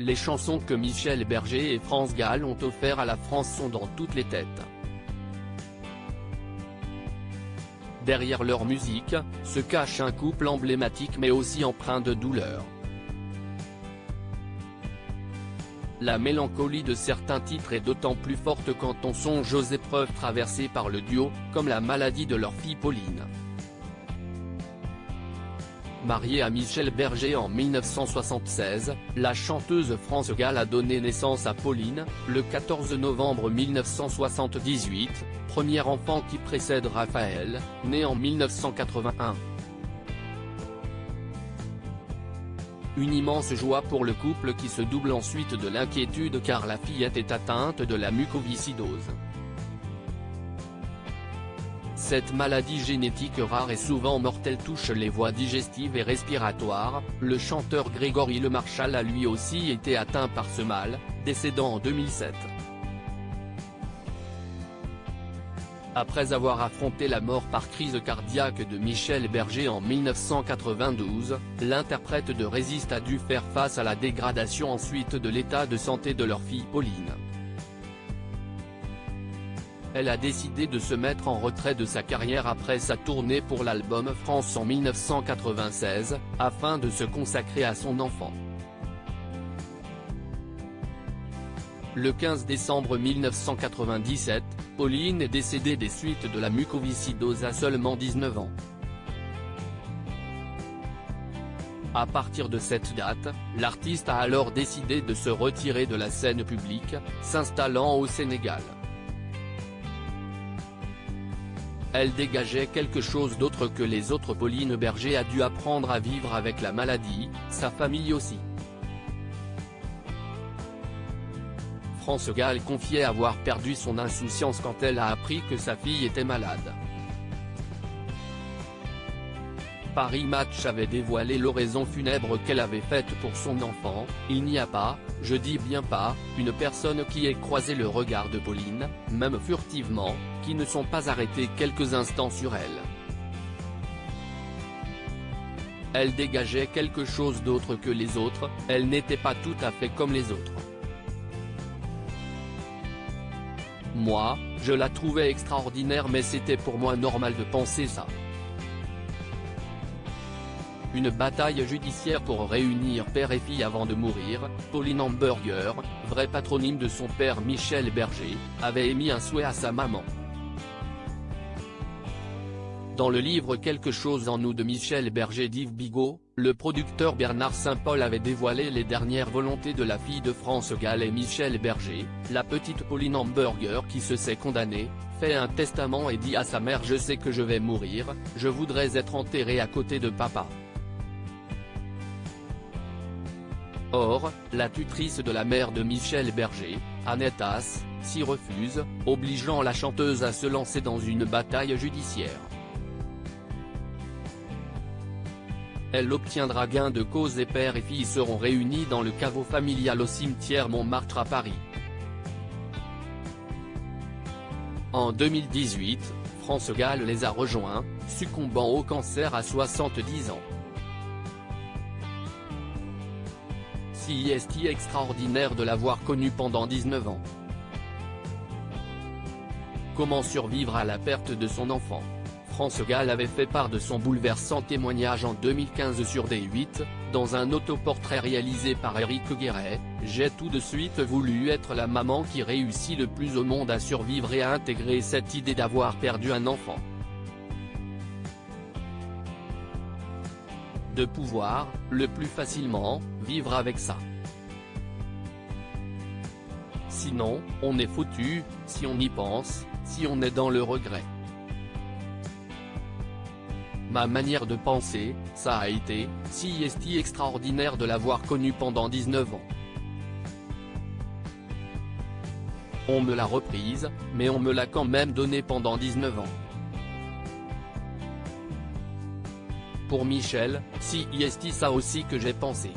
les chansons que Michel Berger et France Gall ont offert à la France sont dans toutes les têtes. Derrière leur musique, se cache un couple emblématique mais aussi empreint de douleur. La mélancolie de certains titres est d'autant plus forte quand on songe aux épreuves traversées par le duo, comme la maladie de leur fille Pauline. Mariée à Michel Berger en 1976, la chanteuse France Gall a donné naissance à Pauline, le 14 novembre 1978, premier enfant qui précède Raphaël, né en 1981. Une immense joie pour le couple qui se double ensuite de l'inquiétude car la fillette est atteinte de la mucoviscidose. Cette maladie génétique rare et souvent mortelle touche les voies digestives et respiratoires. Le chanteur Grégory Lemarchal a lui aussi été atteint par ce mal, décédant en 2007. Après avoir affronté la mort par crise cardiaque de Michel Berger en 1992, l'interprète de Résiste a dû faire face à la dégradation ensuite de l'état de santé de leur fille Pauline. Elle a décidé de se mettre en retrait de sa carrière après sa tournée pour l'album France en 1996, afin de se consacrer à son enfant. Le 15 décembre 1997, Pauline est décédée des suites de la mucoviscidose à seulement 19 ans. À partir de cette date, l'artiste a alors décidé de se retirer de la scène publique, s'installant au Sénégal. Elle dégageait quelque chose d'autre que les autres. Pauline Berger a dû apprendre à vivre avec la maladie, sa famille aussi. France Gall confiait avoir perdu son insouciance quand elle a appris que sa fille était malade. Paris Match avait dévoilé l'oraison funèbre qu'elle avait faite pour son enfant. Il n'y a pas, je dis bien pas, une personne qui ait croisé le regard de Pauline, même furtivement, qui ne sont pas arrêtés quelques instants sur elle. Elle dégageait quelque chose d'autre que les autres, elle n'était pas tout à fait comme les autres. Moi, je la trouvais extraordinaire mais c'était pour moi normal de penser ça. Une bataille judiciaire pour réunir père et fille avant de mourir. Pauline Hamburger, vrai patronyme de son père Michel Berger, avait émis un souhait à sa maman. Dans le livre Quelque chose en nous de Michel Berger d'Yves Bigot, le producteur Bernard Saint-Paul avait dévoilé les dernières volontés de la fille de France Gall et Michel Berger, la petite Pauline Hamburger qui se sait condamnée, fait un testament et dit à sa mère: je sais que je vais mourir, je voudrais être enterrée à côté de papa. Or, la tutrice de la mère de Michel Berger, Annette Haas, s'y refuse, obligeant la chanteuse à se lancer dans une bataille judiciaire. Elle obtiendra gain de cause et père et fille seront réunis dans le caveau familial au cimetière Montmartre à Paris. En 2018, France Gall les a rejoints, succombant au cancer à 70 ans. Si est extraordinaire de l'avoir connu pendant 19 ans. Comment survivre à la perte de son enfant? France Gall avait fait part de son bouleversant témoignage en 2015 sur D8, dans un autoportrait réalisé par Éric Guéret. J'ai tout de suite voulu être la maman qui réussit le plus au monde à survivre et à intégrer cette idée d'avoir perdu un enfant. De pouvoir, le plus facilement, vivre avec ça. Sinon, on est foutu, si on y pense, si on est dans le regret. Ma manière de penser, ça a été, si est extraordinaire de l'avoir connu pendant 19 ans. On me l'a reprise, mais on me l'a quand même donnée pendant 19 ans. Pour Michel, si est ça aussi que j'ai pensé.